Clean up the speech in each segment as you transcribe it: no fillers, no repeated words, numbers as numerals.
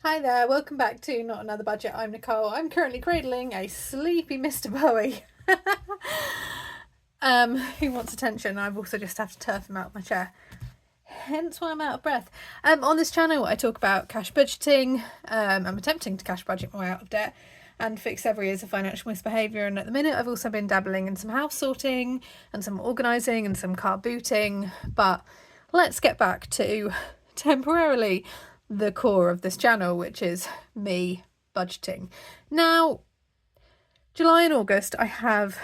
Hi there, welcome back to Not Another Budget. I'm Nicole. I'm currently cradling a sleepy Mr. Bowie. Who wants attention? I've also just have to turf him out of my chair. Hence why I'm out of breath. On this channel, I talk about cash budgeting. I'm attempting to cash budget my way out of debt and fix every years of financial misbehaviour. And at the minute, I've also been dabbling in some house sorting and some organising and some car booting. But let's get back to temporarily the core of this channel, which is me budgeting. Now, July and August, I have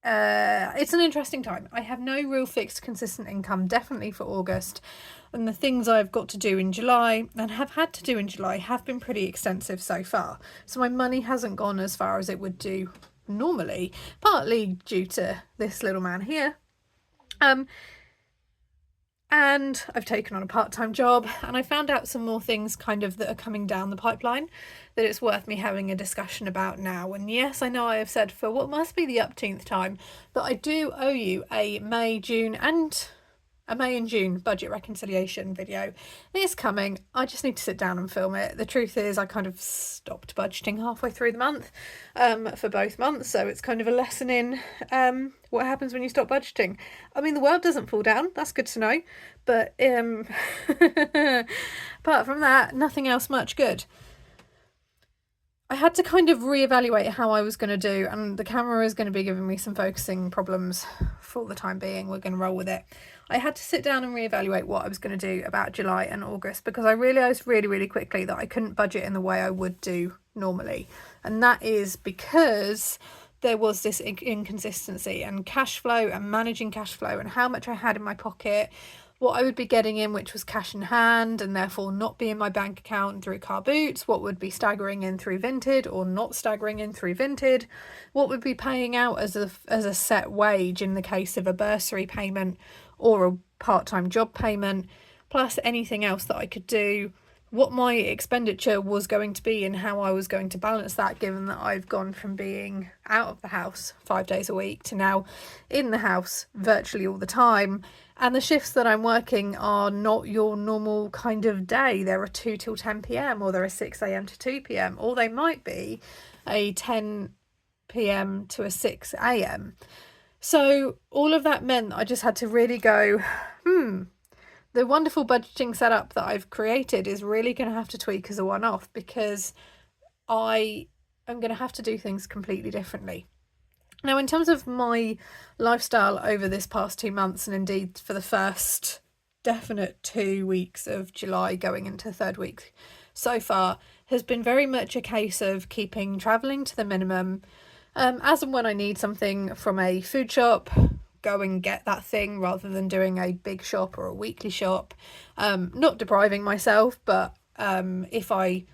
it's an interesting time. I have no real fixed consistent income, definitely for August, and the things I've got to do in July and have had to do in July have been pretty extensive so far. So my money hasn't gone as far as it would do normally, partly due to this little man here. And I've taken on a part-time job, and I found out some more things kind of that are coming down the pipeline that it's worth me having a discussion about now. And yes, I know I have said for what must be the upteenth time that I do owe you a May and June budget reconciliation video. It's coming. I just need to sit down and film it. The truth is I kind of stopped budgeting halfway through the month for both months, so it's kind of a lesson in what happens when you stop budgeting. I mean, the world doesn't fall down, that's good to know, but apart from that, nothing else much good. I had to kind of reevaluate how I was going to do, and the camera is going to be giving me some focusing problems for the time being. We're going to roll with it. I had to sit down and reevaluate what I was going to do about July and August, because I realised really quickly that I couldn't budget in the way I would do normally. And that is because there was this inconsistency and cash flow and managing cash flow and how much I had in my pocket, what I would be getting in, which was cash in hand and therefore not be in my bank account through car boots, what would be staggering in through Vinted or not staggering in through Vinted, what would be paying out as a set wage in the case of a bursary payment or a part-time job payment, plus anything else that I could do, what my expenditure was going to be and how I was going to balance that, given that I've gone from being out of the house 5 days a week to now in the house virtually all the time. And the shifts that I'm working are not your normal kind of day. There are 2 till 10 p.m. or there are 6 a.m. to 2 p.m. or they might be a 10 p.m. to a 6 a.m. So all of that meant that I just had to really go, the wonderful budgeting setup that I've created is really going to have to tweak as a one-off, because I am going to have to do things completely differently. Now, in terms of my lifestyle over this past 2 months, and indeed for the first definite 2 weeks of July going into the third week so far, has been very much a case of keeping travelling to the minimum. As and when I need something from a food shop, go and get that thing rather than doing a big shop or a weekly shop. Not depriving myself, but if I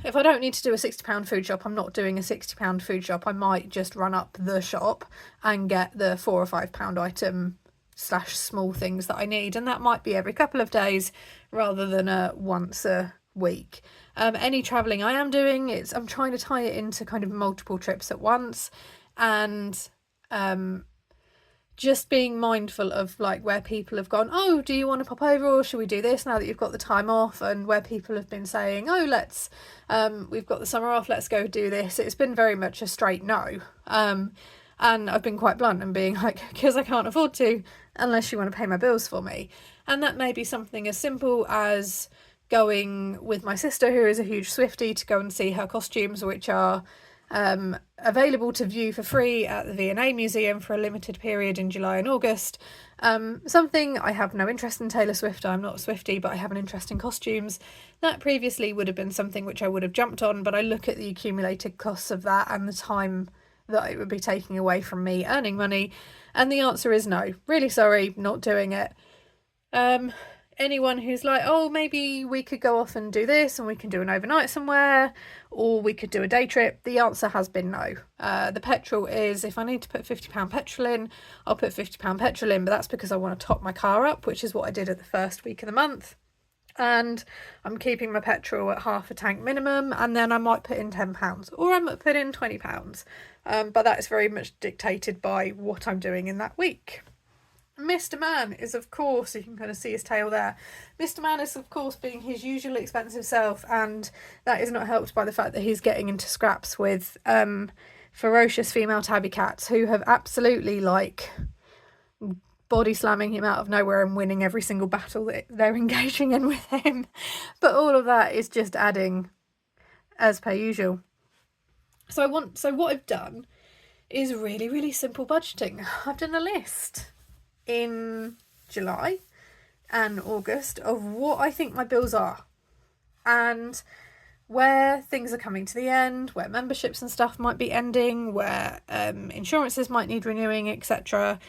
don't need to do a £60 food shop, I'm not doing a £60 food shop. I might just run up the shop and get the £4 or £5 item / small things that I need, and that might be every couple of days rather than once a week. Any travelling I am doing, I'm trying to tie it into kind of multiple trips at once, and just being mindful of like where people have gone, oh, do you want to pop over, or should we do this now that you've got the time off? And where people have been saying, oh, we've got the summer off, let's go do this. It's been very much a straight no. And I've been quite blunt and being like, because I can't afford to unless you want to pay my bills for me. And that may be something as simple as going with my sister, who is a huge Swiftie, to go and see her costumes, which are available to view for free at the V&A Museum for a limited period in July and August. Something I have no interest in Taylor Swift. I'm not a Swiftie, but I have an interest in costumes. That previously would have been something which I would have jumped on, but I look at the accumulated costs of that and the time that it would be taking away from me earning money, and the answer is no. Really sorry, not doing it. Anyone who's like, oh, maybe we could go off and do this and we can do an overnight somewhere, or we could do a day trip, the answer has been no. The petrol is, if I need to put £50 petrol in, I'll put £50 petrol in, but that's because I want to top my car up, which is what I did at the first week of the month. And I'm keeping my petrol at half a tank minimum, and then I might put in £10 or I might put in £20. But that is very much dictated by what I'm doing in that week. Mr. Man is, of course, you can kind of see his tail there. Mr. Man is, of course, being his usual expensive self, and that is not helped by the fact that he's getting into scraps with ferocious female tabby cats who have absolutely, like, body slamming him out of nowhere and winning every single battle that they're engaging in with him. But all of that is just adding as per usual. So what I've done is really, really simple budgeting. I've done a list in July and August of what I think my bills are and where things are coming to the end, where memberships and stuff might be ending, where insurances might need renewing, etc.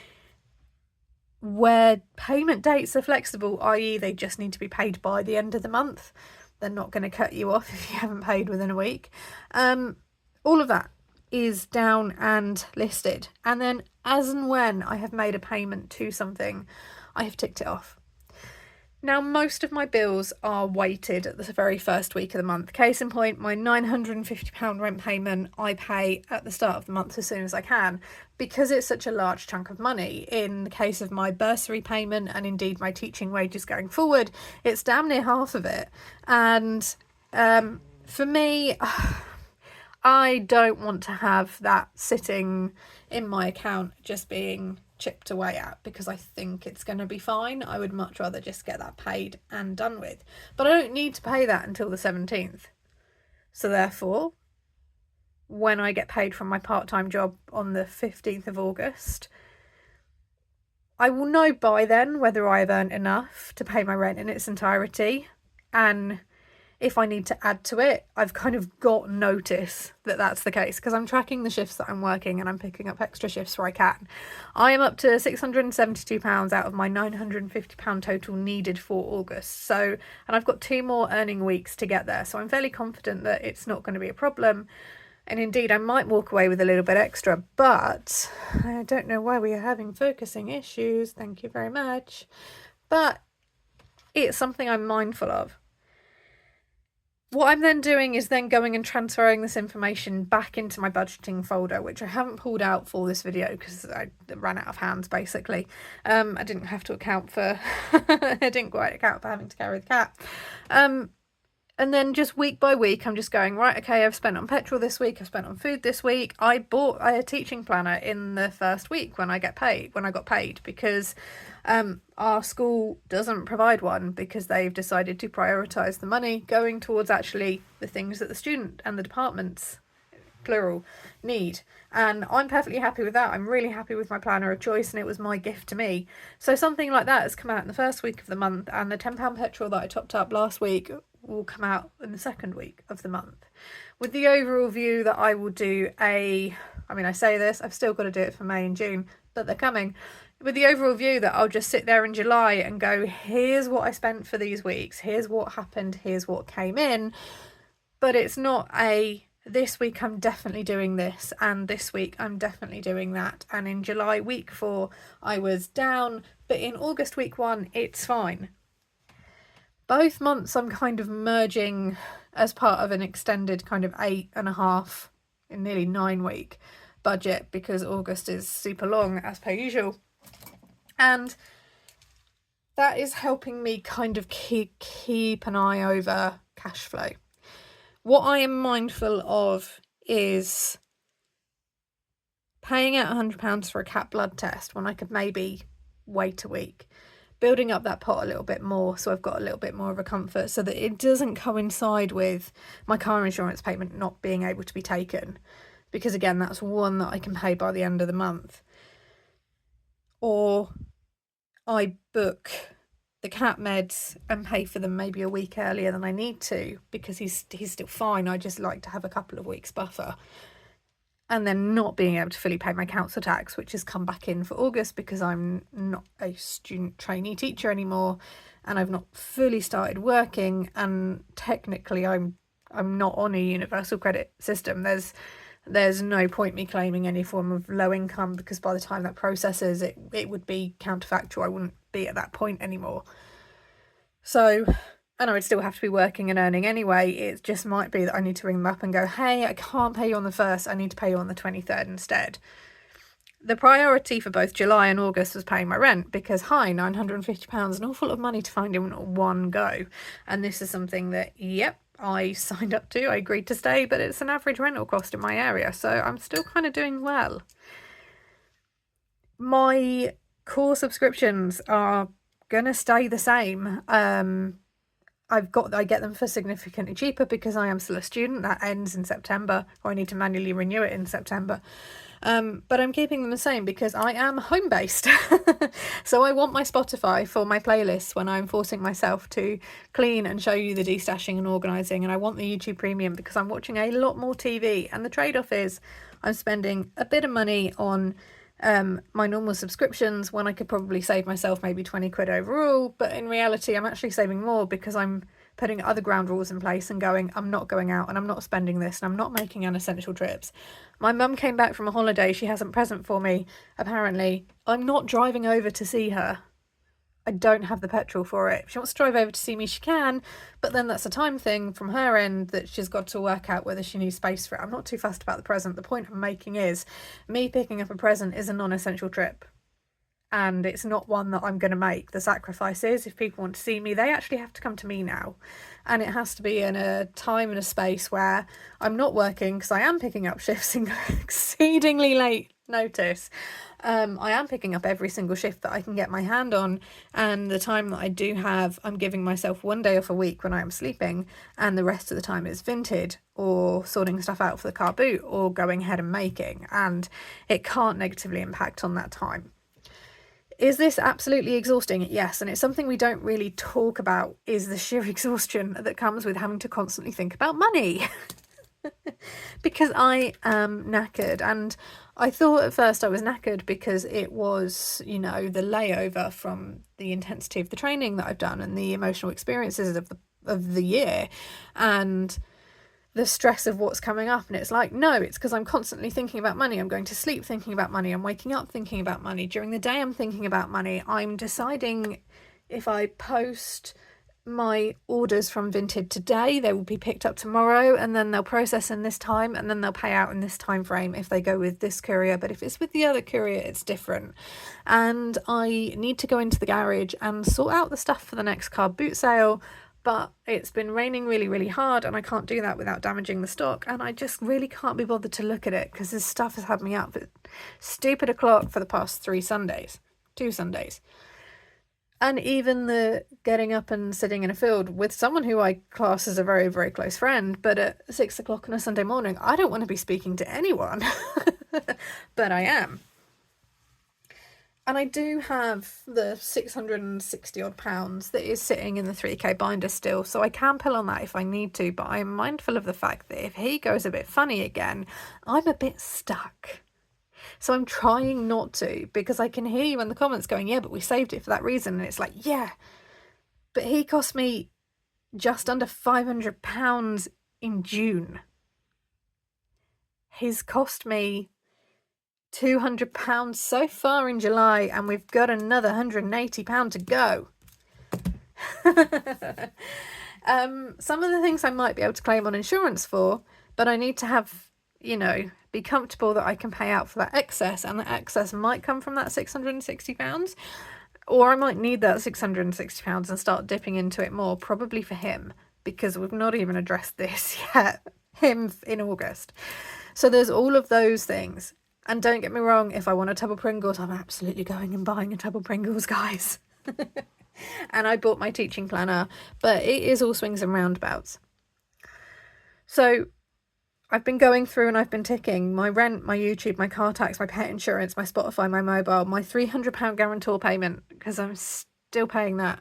Where payment dates are flexible, i.e. they just need to be paid by the end of the month. They're not going to cut you off if you haven't paid within a week. All of that is down and listed. And then as and when I have made a payment to something, I have ticked it off. Now, most of my bills are weighted at the very first week of the month. Case in point, my £950 rent payment I pay at the start of the month as soon as I can, because it's such a large chunk of money. In the case of my bursary payment and indeed my teaching wages going forward, it's damn near half of it. And for me, I don't want to have that sitting in my account just being chipped away at because I think it's going to be fine. I would much rather just get that paid and done with. But I don't need to pay that until the 17th. So therefore, when I get paid from my part-time job on the 15th of August, I will know by then whether I have earned enough to pay my rent in its entirety, and if I need to add to it, I've kind of got notice that that's the case because I'm tracking the shifts that I'm working and I'm picking up extra shifts where I can. I am up to £672 out of my £950 total needed for August. So, and I've got 2 more earning weeks to get there. So I'm fairly confident that it's not going to be a problem. And indeed, I might walk away with a little bit extra, but I don't know why we are having focusing issues. Thank you very much. But it's something I'm mindful of. What I'm then doing is then going and transferring this information back into my budgeting folder, which I haven't pulled out for this video because I ran out of hands, basically. I didn't have to account for, I didn't quite account for having to carry the cat. And then just week by week, I'm just going, right, okay, I've spent on petrol this week, I've spent on food this week. I bought a teaching planner in the first week when I got paid, because our school doesn't provide one because they've decided to prioritise the money going towards actually the things that the student and the departments, plural, need. And I'm perfectly happy with that. I'm really happy with my planner of choice, and it was my gift to me. So something like that has come out in the first week of the month, and the £10 petrol that I topped up last week will come out in the second week of the month, with the overall view that I will do I say this, I've still got to do it for May and June, but they're coming, with the overall view that I'll just sit there in July and go, here's what I spent for these weeks, here's what happened, here's what came in. But it's not this week I'm definitely doing this, and this week I'm definitely doing that, and in July week 4 I was down, but in August week 1 it's fine. Both months I'm kind of merging as part of an extended kind of 8.5, nearly 9 week budget, because August is super long as per usual. And that is helping me kind of keep an eye over cash flow. What I am mindful of is paying out £100 for a cat blood test when I could maybe wait a week. Building up that pot a little bit more so I've got a little bit more of a comfort, so that it doesn't coincide with my car insurance payment not being able to be taken, because again, that's one that I can pay by the end of the month. Or I book the cat meds and pay for them maybe a week earlier than I need to, because he's still fine. I just like to have a couple of weeks buffer. And then not being able to fully pay my council tax, which has come back in for August because I'm not a student trainee teacher anymore, and I've not fully started working, and technically I'm not on a universal credit system. There's no point me claiming any form of low income, because by the time that processes, it would be counterfactual. I wouldn't be at that point anymore. So, and I would still have to be working and earning anyway. It just might be that I need to ring them up and go, hey, I can't pay you on the 1st, I need to pay you on the 23rd instead. The priority for both July and August was paying my rent, because £950, an awful lot of money to find in one go. And this is something that, yep, I signed up to, I agreed to stay, but it's an average rental cost in my area, so I'm still kind of doing well. My core subscriptions are gonna stay the same. I get them for significantly cheaper because I am still a student. That ends in September, or I need to manually renew it in September. But I'm keeping them the same because I am home-based. So I want my Spotify for my playlists when I'm forcing myself to clean and show you the destashing and organising, and I want the YouTube Premium because I'm watching a lot more TV, and the trade-off is I'm spending a bit of money on my normal subscriptions when I could probably save myself maybe 20 quid overall, but in reality I'm actually saving more because I'm putting other ground rules in place and going, I'm not going out and I'm not spending this and I'm not making unessential trips. My mum came back from a holiday, she has a present for me, apparently. I'm not driving over to see her. I don't have the petrol for it. If she wants to drive over to see me, she can, but then that's a time thing from her end that she's got to work out whether she needs space for it. I'm not too fussed about the present. The point I'm making is me picking up a present is a non-essential trip, and it's not one that I'm going to make. The sacrifice is, if people want to see me, they actually have to come to me now, and it has to be in a time and a space where I'm not working, because I am picking up shifts in exceedingly late notice. I am picking up every single shift that I can get my hand on, and the time that I do have, I'm giving myself one day off a week when I am sleeping, and the rest of the time is Vinted or sorting stuff out for the car boot or going ahead and making, and it can't negatively impact on that time. Is this absolutely exhausting? Yes, and it's something we don't really talk about, is the sheer exhaustion that comes with having to constantly think about money. Because I am knackered, and I thought at first I was knackered because it was, the layover from the intensity of the training that I've done and the emotional experiences of the year and the stress of what's coming up. And it's like, no, it's because I'm constantly thinking about money. I'm going to sleep thinking about money. I'm waking up thinking about money. During the day I'm thinking about money. I'm deciding if I post my orders from Vinted today, they will be picked up tomorrow, and then they'll process in this time, and then they'll pay out in this time frame if they go with this courier. But if it's with the other courier, it's different. And I need to go into the garage and sort out the stuff for the next car boot sale, but it's been raining really, really hard, and I can't do that without damaging the stock, and I just really can't be bothered to look at it because this stuff has had me up at stupid o'clock for the past 2 Sundays. And even the getting up and sitting in a field with someone who I class as a very, very close friend, but at 6 o'clock on a Sunday morning, I don't want to be speaking to anyone, but I am. And I do have the 660 odd pounds that is sitting in the 3k binder still, so I can pull on that if I need to, but I'm mindful of the fact that if he goes a bit funny again, I'm a bit stuck. So I'm trying not to, because I can hear you in the comments going, yeah, but we saved it for that reason. And it's like, yeah, but he cost me just under £500 in June. He's cost me £200 so far in July, and we've got another £180 to go. Some of the things I might be able to claim on insurance for, but I need to have, be comfortable that I can pay out for that excess, and the excess might come from that £660, or I might need that £660 and start dipping into it more, probably for him, because we've not even addressed this yet, him in August. So there's all of those things. And don't get me wrong, if I want a tub of Pringles, I'm absolutely going and buying a tub of Pringles, guys. And I bought my teaching planner, but it is all swings and roundabouts. So I've been going through and I've been ticking my rent, my YouTube, my car tax, my pet insurance, my Spotify, my mobile, my £300 guarantor payment, because I'm still paying that,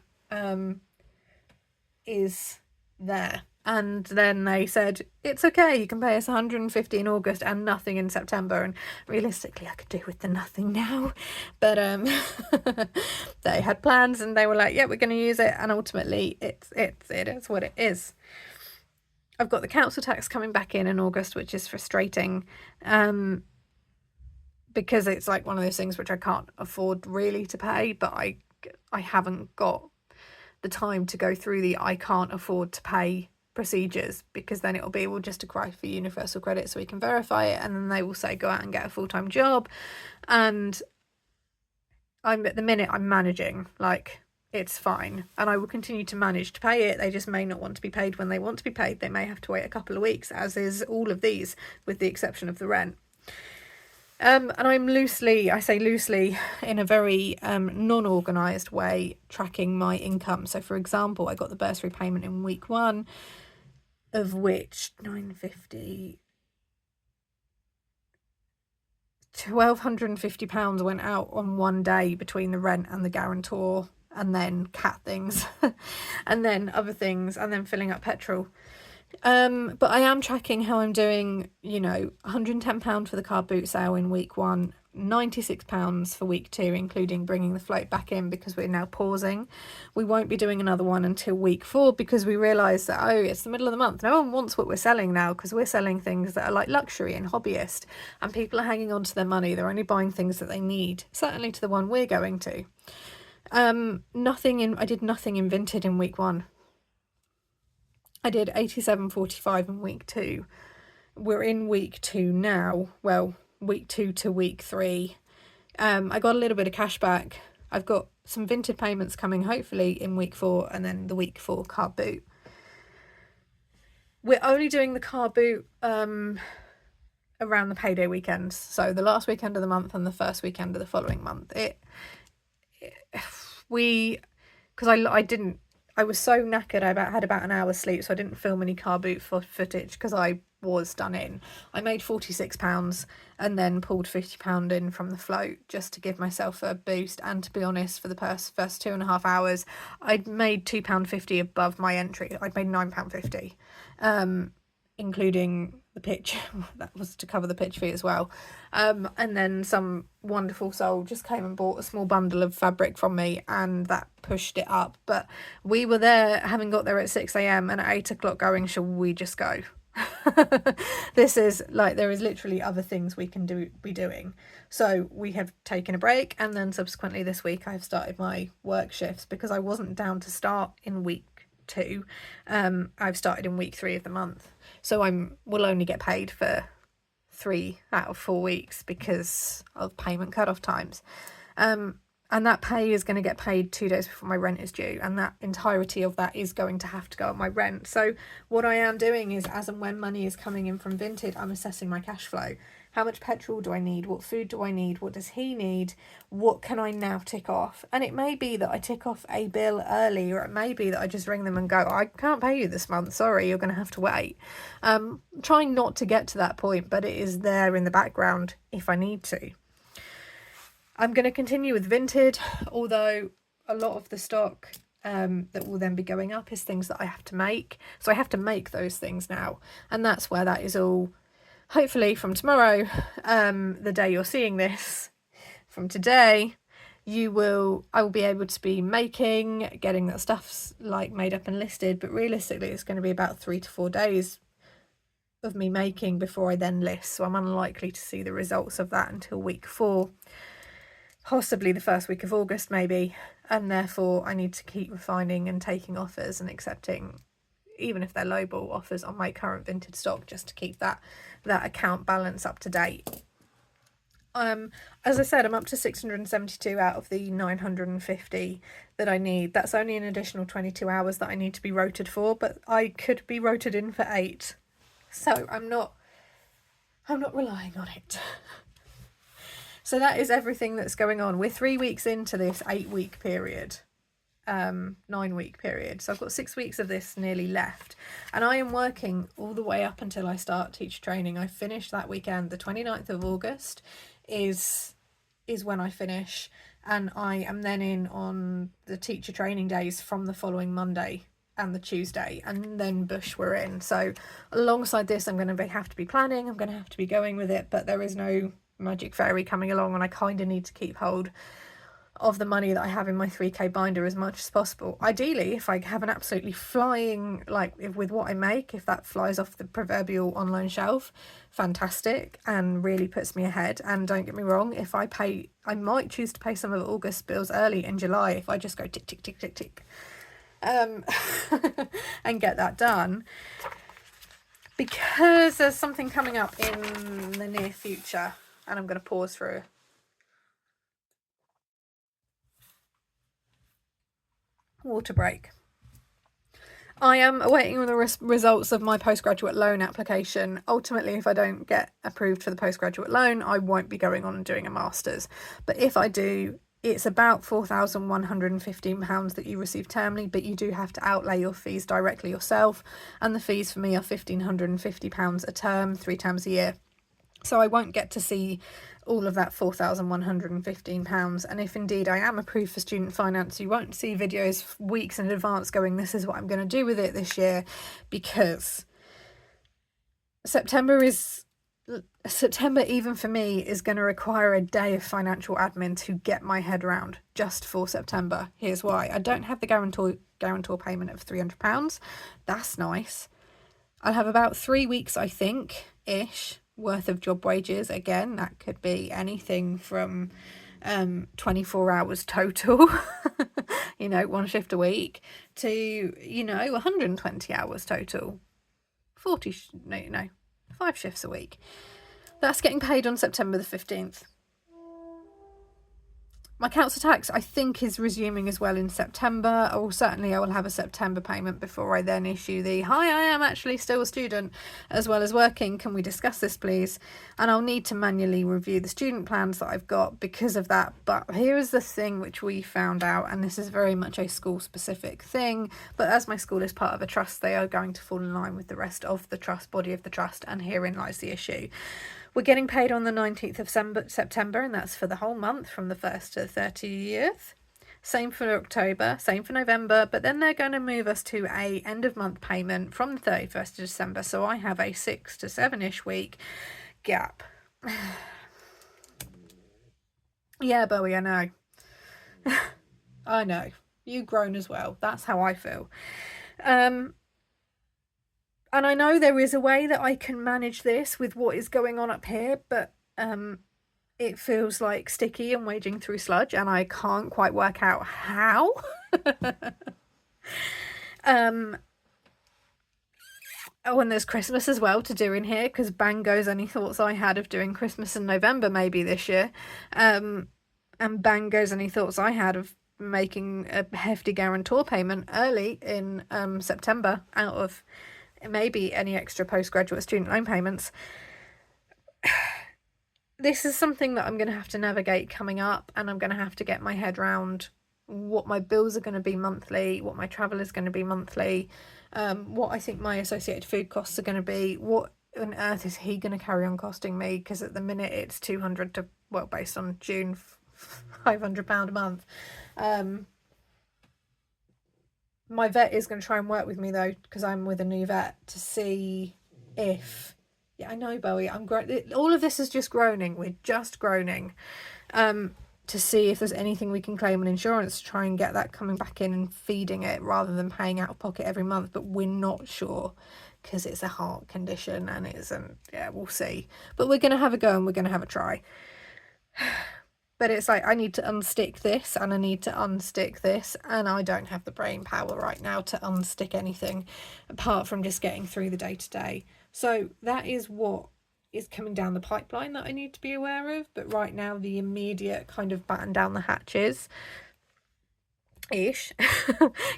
is there. And then they said, it's okay, you can pay us £150 in August and nothing in September. And realistically, I could do with the nothing now. But they had plans and they were like, yeah, we're going to use it. And ultimately, it is what it is. I've got the council tax coming back in August, which is frustrating, because it's like one of those things which I can't afford really to pay, but I haven't got the time to go through the I can't afford to pay procedures, because then it'll be, we'll just apply for universal credit so we can verify it, and then they will say go out and get a full-time job. And at the minute I'm managing, like, it's fine, and I will continue to manage to pay it. They just may not want to be paid when they want to be paid. They may have to wait a couple of weeks, as is all of these, with the exception of the rent. And I'm loosely, in a very non-organised way, tracking my income. So, for example, I got the bursary payment in week 1, of which £1,250 went out on one day between the rent and the guarantor, and then cat things, and then other things, and then filling up petrol. But I am tracking how I'm doing. £110 for the car boot sale in week 1, £96 for week 2, including bringing the float back in, because we're now pausing. We won't be doing another one until week 4, because we realise that, it's the middle of the month. No one wants what we're selling now, because we're selling things that are like luxury and hobbyist, and people are hanging on to their money. They're only buying things that they need, certainly to the one we're going to. I did nothing in Vinted in week 1. I did 87.45 in week 2. We're in week 2 now. Well, week 2 to week 3. I got a little bit of cash back. I've got some Vinted payments coming hopefully in week 4, and then the week 4 car boot. We're only doing the car boot around the payday weekends. So the last weekend of the month and the first weekend of the following month. I was so knackered. I had about an hour's sleep, so I didn't film any car boot footage because I was done in. I made £46 and then pulled £50 in from the float just to give myself a boost. And to be honest, for the first 2.5 hours, I'd made £2.50 above my entry. I'd made £9.50, including the pitch. That was to cover the pitch fee as well. And then some wonderful soul just came and bought a small bundle of fabric from me, and that pushed it up. But we were there, having got there at 6 a.m. and at 8 o'clock going, shall we just go? This is like, there is literally other things we can be doing. So we have taken a break, and then subsequently this week I've started my work shifts, because I wasn't down to start in week 2. I've started in week 3 of the month, so will only get paid for 3 out of 4 weeks because of payment cut-off times. And that pay is going to get paid 2 days before my rent is due, and that entirety of that is going to have to go on my rent. So what I am doing is, as and when money is coming in from Vinted, I'm assessing my cash flow. How much petrol do I need? What food do I need? What does he need? What can I now tick off? And it may be that I tick off a bill early, or it may be that I just ring them and go, I can't pay you this month, sorry, you're going to have to wait. Trying not to get to that point, but it is there in the background if I need to. I'm going to continue with Vinted, although a lot of the stock that will then be going up is things that I have to make. So I have to make those things now. And that's where that is all, hopefully from tomorrow, the day you're seeing this, from today, I will be able to be getting that stuff like made up and listed. But realistically, it's going to be about 3 to 4 days of me making before I then list. So I'm unlikely to see the results of that until week 4. Possibly the first week of August maybe, and therefore I need to keep refining and taking offers and accepting, even if they're lowball offers, on my current Vinted stock, just to keep that account balance up to date. As I said, I'm up to 672 out of the 950 that I need. That's only an additional 22 hours that I need to be rotated for, but I could be rotated in for 8, so I'm not relying on it. So that is everything that's going on. We're 3 weeks into this 8-week period, 9-week period. So I've got 6 weeks of this nearly left. And I am working all the way up until I start teacher training. I finish that weekend. The 29th of August is when I finish. And I am then in on the teacher training days from the following Monday and the Tuesday. And then Bush we're in. So alongside this, I'm going to have to be planning. I'm going to have to be going with it. But there is no magic fairy coming along, and I kind of need to keep hold of the money that I have in my 3k binder as much as possible. Ideally, if I have an absolutely flying, with what I make, if that flies off the proverbial online shelf, fantastic, and really puts me ahead. And don't get me wrong, if I might choose to pay some of August bills early in July if I just go tick tick tick tick tick. and get that done, because there's something coming up in the near future, and I'm going to pause for a water break. I am awaiting the results of my postgraduate loan application. Ultimately, if I don't get approved for the postgraduate loan, I won't be going on and doing a master's. But if I do, it's about £4,115 that you receive termly, but you do have to outlay your fees directly yourself. And the fees for me are £1,550 a term, 3 times a year. So I won't get to see all of that £4,115. And if indeed I am approved for student finance, you won't see videos weeks in advance going, this is what I'm going to do with it this year, because September, even for me, is going to require a day of financial admin to get my head around just for September. Here's why. I don't have the guarantor payment of £300. That's nice. I'll have about 3 weeks, I think, ish, worth of job wages. Again, that could be anything from 24 hours total, 1 shift a week, to 120 hours total, 5 shifts a week. That's getting paid on September the 15th. My council tax, I think, is resuming as well in September, or certainly I will have a September payment before I then issue the, hi, I am actually still a student as well as working, can we discuss this please? And I'll need to manually review the student plans that I've got because of that. But here is the thing which we found out, and this is very much a school specific thing, but as my school is part of a trust, they are going to fall in line with the rest of the trust, body of the trust, and herein lies the issue. We're getting paid on the 19th of September, and that's for the whole month from the 1st to the 30th. Same for October, same for November, but then they're going to move us to a end of month payment from the 31st of December, so I have a 6 to 7-ish week gap. Yeah, Bowie, I know. I know. You've grown as well. That's how I feel. And I know there is a way that I can manage this with what is going on up here, but it feels like sticky and wading through sludge, and I can't quite work out how. Oh, and there's Christmas as well to do in here, because bang goes any thoughts I had of doing Christmas in November maybe this year. And bang goes any thoughts I had of making a hefty guarantor payment early in September out of maybe any extra postgraduate student loan payments. This is something that I'm going to have to navigate coming up, and I'm going to have to get my head around what my bills are going to be monthly, what my travel is going to be monthly, what I think my associated food costs are going to be, what on earth is he going to carry on costing me, because at the minute it's 200 to, well, based on June, £500 a month. My vet is going to try and work with me though, because I'm with a new vet, to see if, yeah, I know, Bowie, I'm all of this is just groaning. We're just groaning, to see if there's anything we can claim on insurance to try and get that coming back in and feeding it rather than paying out of pocket every month. But we're not sure, because it's a heart condition and it isn't. Yeah, we'll see. But we're going to have a go and we're going to have a try. But it's like, I need to unstick this and I need to unstick this, and I don't have the brain power right now to unstick anything apart from just getting through the day-to-day. So that is what is coming down the pipeline that I need to be aware of. But right now, the immediate kind of batten down the hatches ish,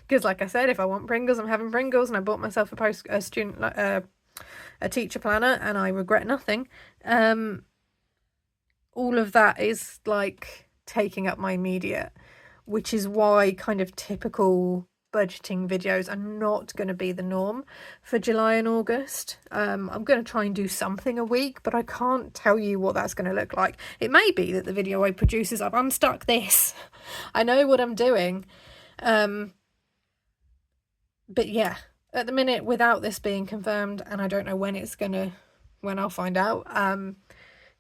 because like I said, if I want Pringles, I'm having Pringles, and I bought myself a teacher planner, and I regret nothing. All of that is like taking up my immediate, which is why kind of typical budgeting videos are not going to be the norm for July and August. I'm going to try and do something a week, but I can't tell you what that's going to look like. It may be that the video I produce is I've unstuck this. I know what I'm doing. But yeah, at the minute, without this being confirmed, and I don't know when I'll find out,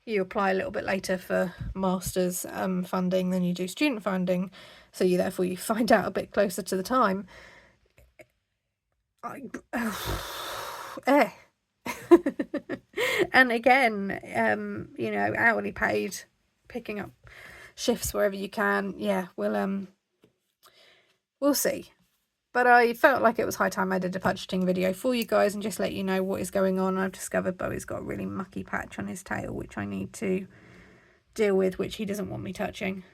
you apply a little bit later for master's funding than you do student funding, so you find out a bit closer to the time. And again, hourly paid, picking up shifts wherever you can. Yeah, we'll see. But I felt like it was high time I did a budgeting video for you guys and just let you know what is going on. I've discovered Bowie's got a really mucky patch on his tail, which I need to deal with, which he doesn't want me touching.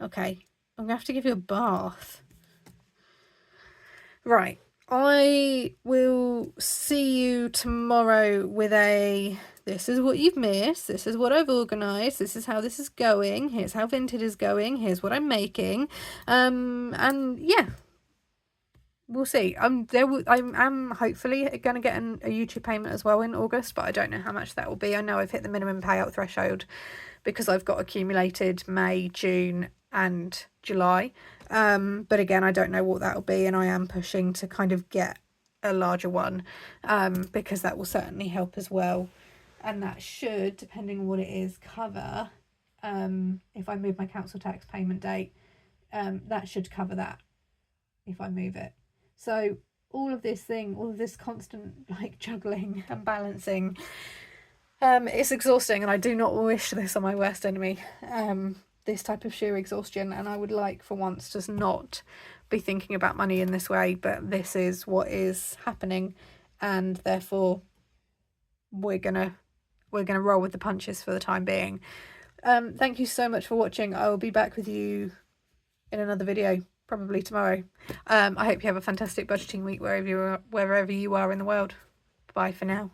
Okay, I'm gonna have to give you a bath. Right, I will see you tomorrow with a, this is what you've missed, this is what I've organised, this is how this is going, here's how Vinted is going, here's what I'm making, and yeah, we'll see. I'm hopefully going to get a YouTube payment as well in August, but I don't know how much that will be. I know I've hit the minimum payout threshold because I've got accumulated May, June and July. But again, I don't know what that will be, and I am pushing to kind of get a larger one because that will certainly help as well. And that should, depending on what it is, cover, if I move my council tax payment date, that should cover that if I move it. So all of this constant like juggling and balancing, it's exhausting, and I do not wish this on my worst enemy, this type of sheer exhaustion. And I would like for once just not be thinking about money in this way, but this is what is happening, and therefore we're gonna roll with the punches for the time being. Thank you so much for watching. I will be back with you in another video probably tomorrow. I hope you have a fantastic budgeting week wherever you are in the world. Bye for now.